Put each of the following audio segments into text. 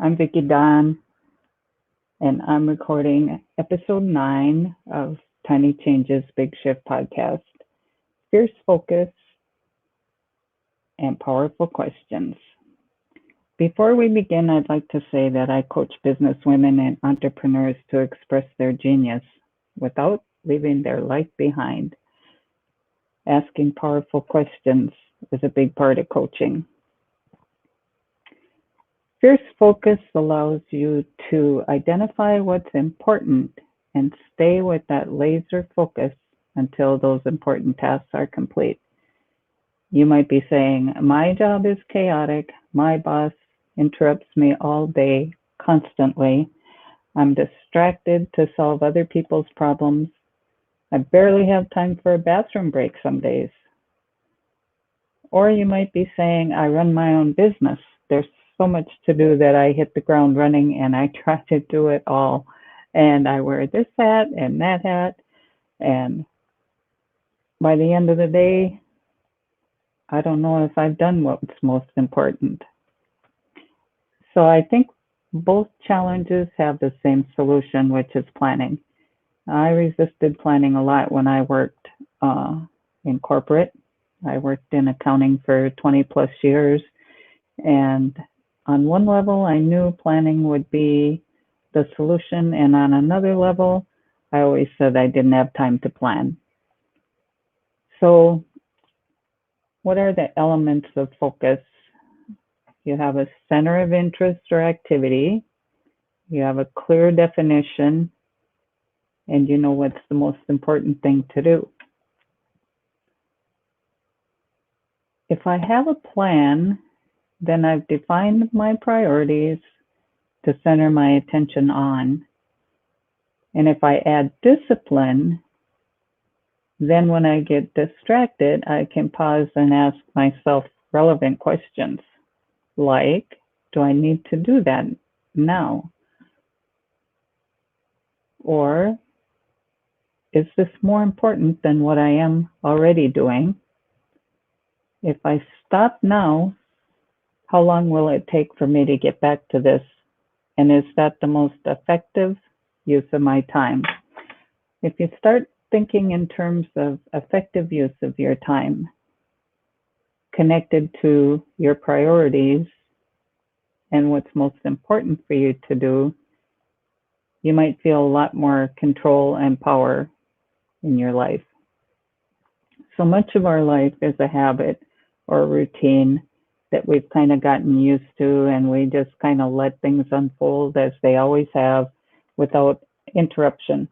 I'm Vicky Don, and I'm recording episode 9 of Tiny Changes Big Shift podcast. Fierce focus and powerful questions. Before we begin, I'd like to say that I coach business women and entrepreneurs to express their genius without leaving their life behind. Asking powerful questions is a big part of coaching. Fierce focus allows you to identify what's important and stay with that laser focus until those important tasks are complete. You might be saying, my job is chaotic. My boss interrupts me all day, constantly. I'm distracted to solve other people's problems. I barely have time for a bathroom break some days. Or you might be saying, I run my own business. There's so much to do that I hit the ground running and I try to do it all. And I wear this hat and that hat. And by the end of the day, I don't know if I've done what's most important. So I think both challenges have the same solution, which is planning. I resisted planning a lot when I worked in corporate. I worked in accounting for 20 plus years. And on one level, I knew planning would be the solution. And on another level, I always said I didn't have time to plan. So what are the elements of focus? You have a center of interest or activity. You have a clear definition. And you know what's the most important thing to do. If I have a plan, then I've defined my priorities to center my attention on. And if I add discipline, then when I get distracted, I can pause and ask myself relevant questions like, do I need to do that now? Or is this more important than what I am already doing? If I stop now, how long will it take for me to get back to this? And is that the most effective use of my time? If you start thinking in terms of effective use of your time, connected to your priorities and what's most important for you to do, you might feel a lot more control and power in your life. So much of our life is a habit or a routine that we've kind of gotten used to, and we just kind of let things unfold as they always have without interruption.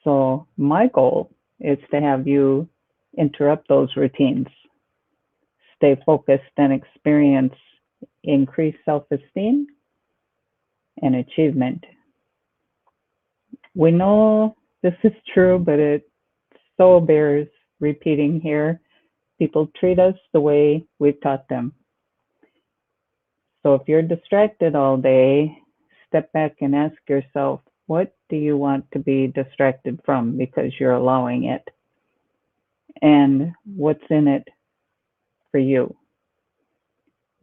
So my goal is to have you interrupt those routines, stay focused, and experience increased self-esteem and achievement. We know this is true, but it so bears repeating here. People treat us the way we've taught them. So if you're distracted all day, step back and ask yourself, what do you want to be distracted from because you're allowing it? And what's in it for you?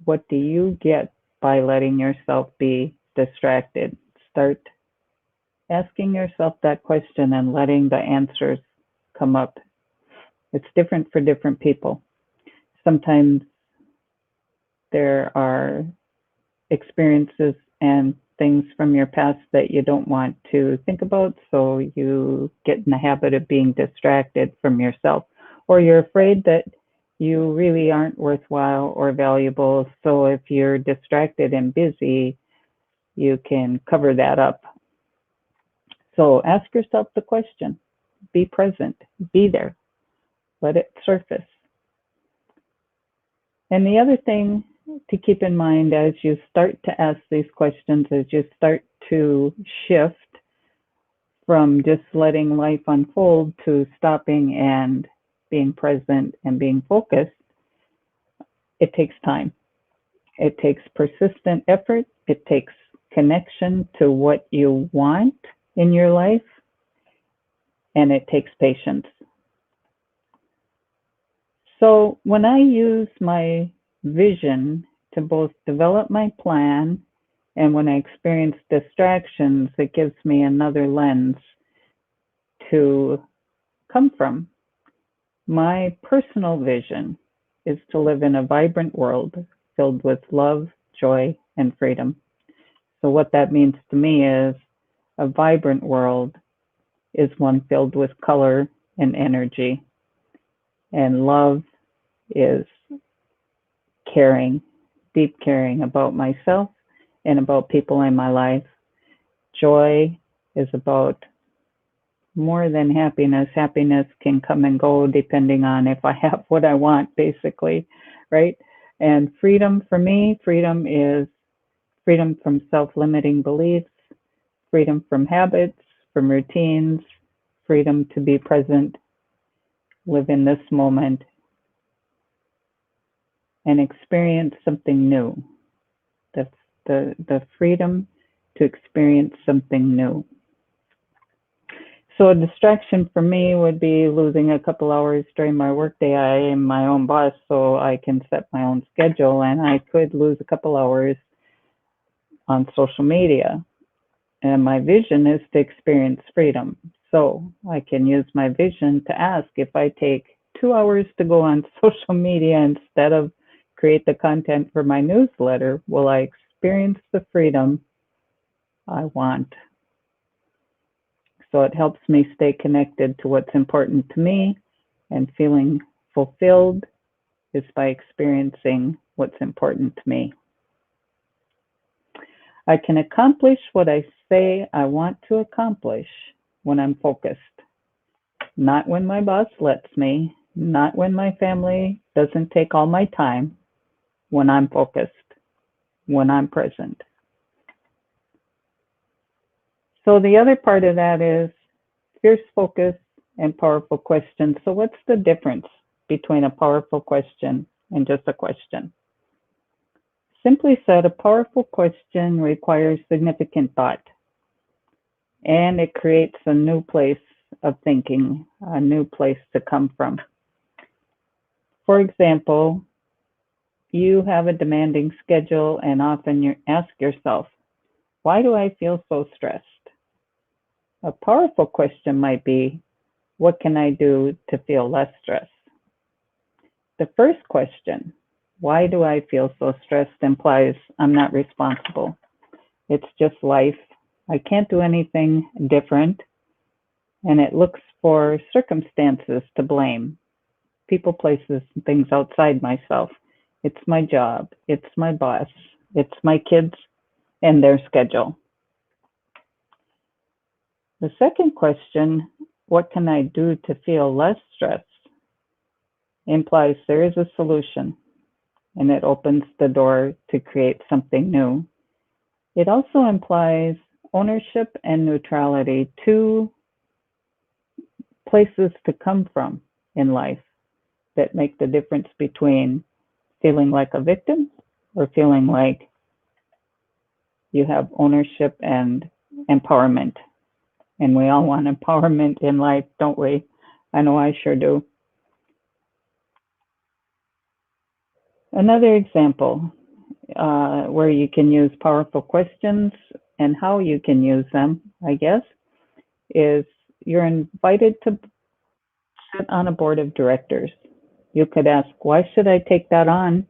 What do you get by letting yourself be distracted? Start asking yourself that question and letting the answers come up. It's different for different people. Sometimes there are experiences and things from your past that you don't want to think about, so you get in the habit of being distracted from yourself, or you're afraid that you really aren't worthwhile or valuable, so if you're distracted and busy, you can cover that up. So ask yourself the question, be present, be there, let it surface. And the other thing to keep in mind as you start to ask these questions, as you start to shift from just letting life unfold to stopping and being present and being focused, it takes time. It takes persistent effort. It takes connection to what you want in your life, and it takes patience. So when I use my vision to both develop my plan And when I experience distractions, it gives me another lens to come from. My personal vision is to live in a vibrant world filled with love, joy, and freedom. So, what that means to me is a vibrant world is one filled with color and energy, and love is caring, deep caring about myself and about people in my life. Joy is about more than happiness. Happiness can come and go depending on if I have what I want, basically, right? And freedom for me, freedom is freedom from self limiting beliefs, freedom from habits, from routines, freedom to be present, live in this moment, and experience something new. The, the freedom to experience something new. So a distraction for me would be losing a couple hours during my workday. I am my own boss, so I can set my own schedule, and I could lose a couple hours on social media. And my vision is to experience freedom. So I can use my vision to ask if I take 2 hours to go on social media instead of create the content for my newsletter, will I experience the freedom I want? So it helps me stay connected to what's important to me, and feeling fulfilled is by experiencing what's important to me. I can accomplish what I say I want to accomplish when I'm focused, not when my boss lets me, not when my family doesn't take all my time, when I'm focused, when I'm present. So the other part of that is fierce focus and powerful question. So what's the difference between a powerful question and just a question? Simply said, a powerful question requires significant thought, and it creates a new place of thinking, a new place to come from. For example, you have a demanding schedule, and often you ask yourself, why do I feel so stressed? A powerful question might be, what can I do to feel less stressed? The first question, why do I feel so stressed, implies I'm not responsible. It's just life. I can't do anything different. And it looks for circumstances to blame, people, places, and things outside myself. It's my job. It's my boss. It's my kids and their schedule. The second question, what can I do to feel less stressed, implies there is a solution, and it opens the door to create something new. It also implies ownership and neutrality, two places to come from in life that make the difference between feeling like a victim or feeling like you have ownership and empowerment. And we all want empowerment in life, don't we? I know I sure do. Another example where you can use powerful questions and how you can use them, I guess, is you're invited to sit on a board of directors. You could ask, why should I take that on?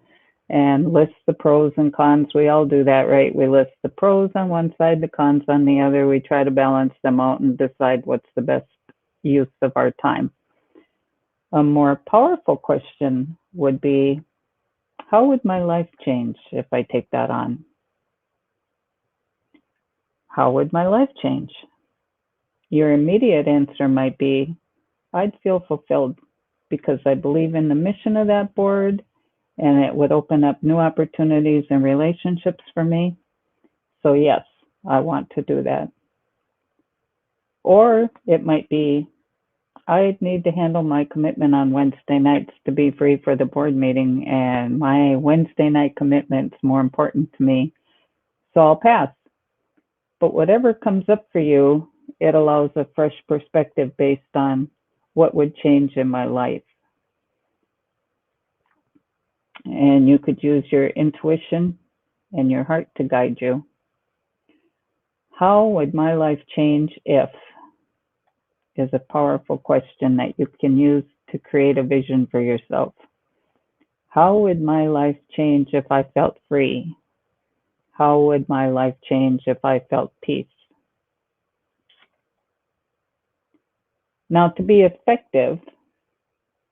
And list the pros and cons. We all do that, right? We list the pros on one side, the cons on the other. We try to balance them out and decide what's the best use of our time. A more powerful question would be, how would my life change if I take that on? How would my life change? Your immediate answer might be, I'd feel fulfilled because I believe in the mission of that board, and it would open up new opportunities and relationships for me. So yes, I want to do that. Or it might be, I need to handle my commitment on Wednesday nights to be free for the board meeting, and my Wednesday night commitment's more important to me, so I'll pass. But whatever comes up for you, it allows a fresh perspective based on what would change in my life. And you could use your intuition and your heart to guide you. How would my life change if is a powerful question that you can use to create a vision for yourself. How would my life change if I felt free? How would my life change if I felt peace? Now, to be effective,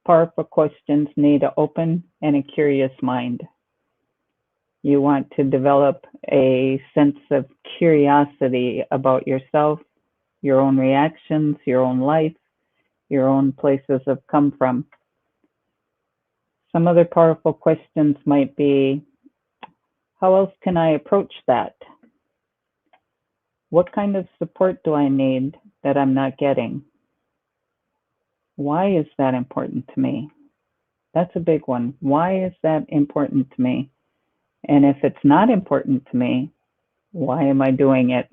powerful questions need an open and a curious mind. You want to develop a sense of curiosity about yourself, your own reactions, your own life, your own places of come from. Some other powerful questions might be, how else can I approach that? What kind of support do I need that I'm not getting? Why is that important to me? That's a big one. Why is that important to me? And if it's not important to me, why am I doing it?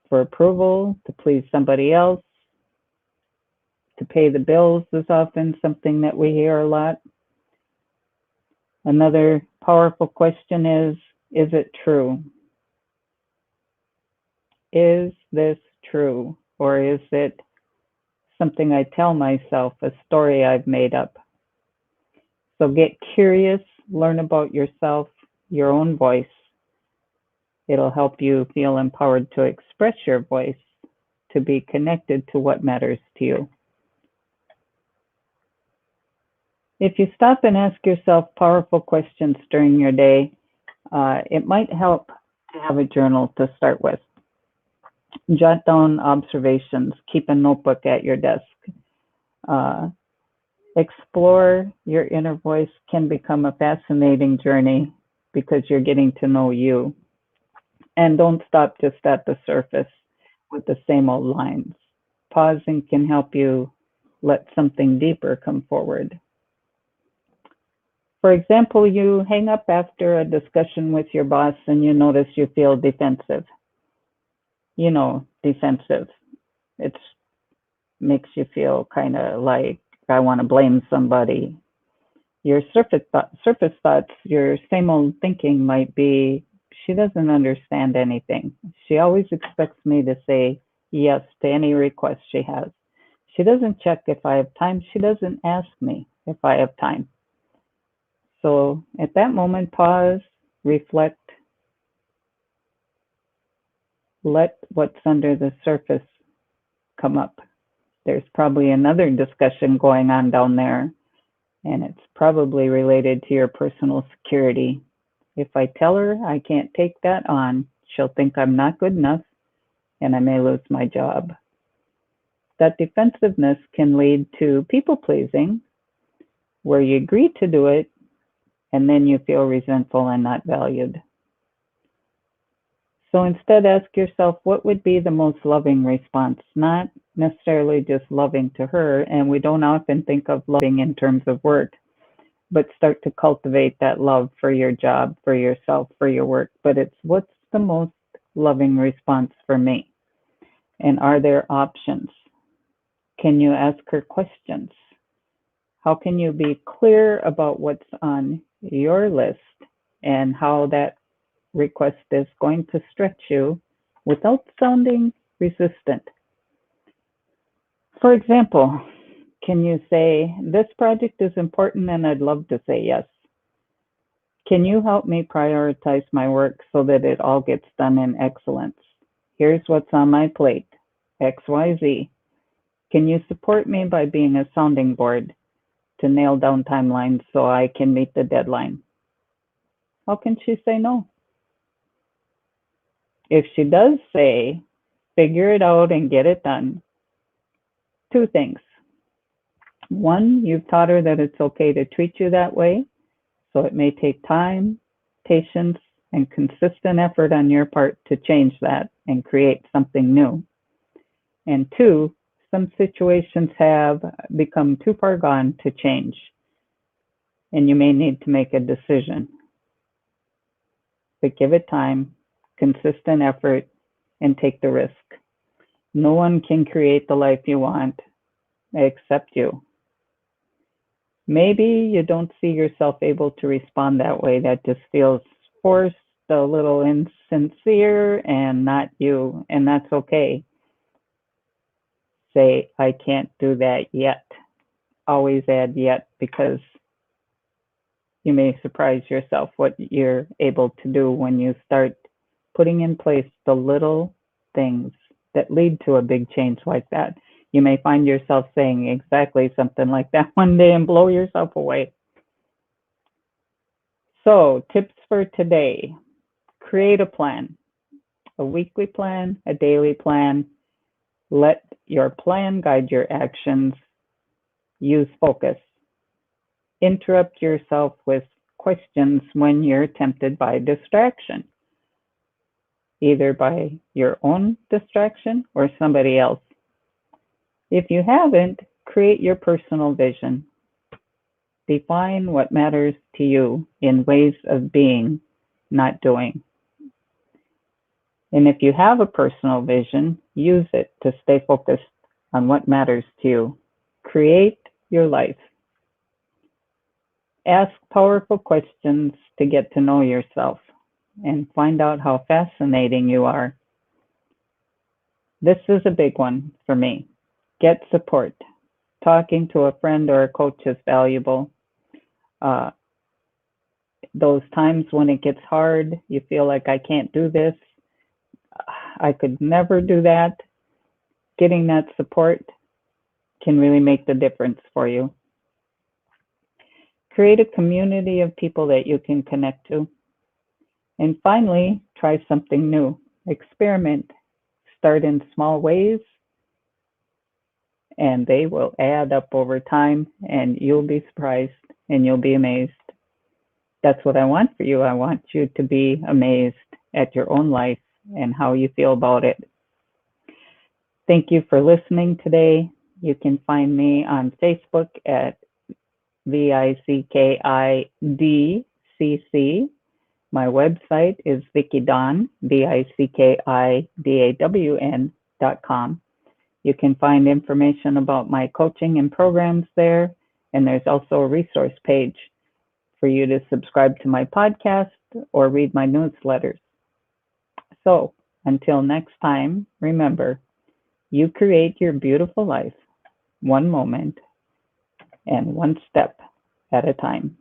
For approval, to please somebody else, to pay the bills is often something that we hear a lot. Another powerful question is it true? Is this true? Or is it something I tell myself, a story I've made up? So get curious, learn about yourself, your own voice. It'll help you feel empowered to express your voice, to be connected to what matters to you. If you stop and ask yourself powerful questions during your day, it might help to have a journal to start with. Jot down observations, keep a notebook at your desk. Explore your inner voice can become a fascinating journey because you're getting to know you. And don't stop just at the surface with the same old lines. Pausing can help you let something deeper come forward. For example, you hang up after a discussion with your boss and you notice you feel defensive. You know, defensive. It makes you feel kind of like I want to blame somebody. Your surface thoughts, your same old thinking might be, she doesn't understand anything. She always expects me to say yes to any request she has. She doesn't check if I have time. She doesn't ask me if I have time. So at that moment, pause, reflect, let what's under the surface come up. There's probably another discussion going on down there, and it's probably related to your personal security. If I tell her I can't take that on, she'll think I'm not good enough, and I may lose my job. That defensiveness can lead to people pleasing, where you agree to do it, and then you feel resentful and not valued. So instead, ask yourself, what would be the most loving response? Not necessarily just loving to her, and we don't often think of loving in terms of work, but start to cultivate that love for your job, for yourself, for your work. But it's what's the most loving response for me? And are there options? Can you ask her questions? How can you be clear about what's on your list and how that request is going to stretch you without sounding resistant? For example, can you say, this project is important and I'd love to say yes. Can you help me prioritize my work so that it all gets done in excellence? Here's what's on my plate, XYZ. Can you support me by being a sounding board to nail down timelines so I can meet the deadline? How can she say no? If she does say, figure it out and get it done, two things. One, you've taught her that it's okay to treat you that way, so it may take time, patience, and consistent effort on your part to change that and create something new. And two, some situations have become too far gone to change, and you may need to make a decision. But give it time, consistent effort, and take the risk. No one can create the life you want except you. Maybe you don't see yourself able to respond that way. That just feels forced a little insincere and not you, and that's okay. Say, I can't do that yet. Always add yet, because you may surprise yourself what you're able to do when you start putting in place the little things that lead to a big change like that. You may find yourself saying exactly something like that one day and blow yourself away. So, tips for today: create a plan, a weekly plan, a daily plan. Let your plan guide your actions. Use focus. Interrupt yourself with questions when you're tempted by distraction, either by your own distraction or somebody else. If you haven't, create your personal vision. Define what matters to you in ways of being, not doing. And if you have a personal vision, use it to stay focused on what matters to you. Create your life. Ask powerful questions to get to know yourself and find out how fascinating you are. This is a big one for me. Get support. Talking to a friend or a coach is valuable. Uh, those times when it gets hard, you feel like I can't do this, I could never do that. Getting that support can really make the difference for you. Create a community of people that you can connect to. And finally, try something new. Experiment. Start in small ways, and they will add up over time, and you'll be surprised and you'll be amazed. That's what I want for you. I want you to be amazed at your own life and how you feel about it. Thank you for listening today. You can find me on Facebook at VICKIDCC. My website is VickyDawn, VICKIDAWN.com. You can find information about my coaching and programs there, and there's also a resource page for you to subscribe to my podcast or read my newsletters. So, until next time, remember, you create your beautiful life one moment and one step at a time.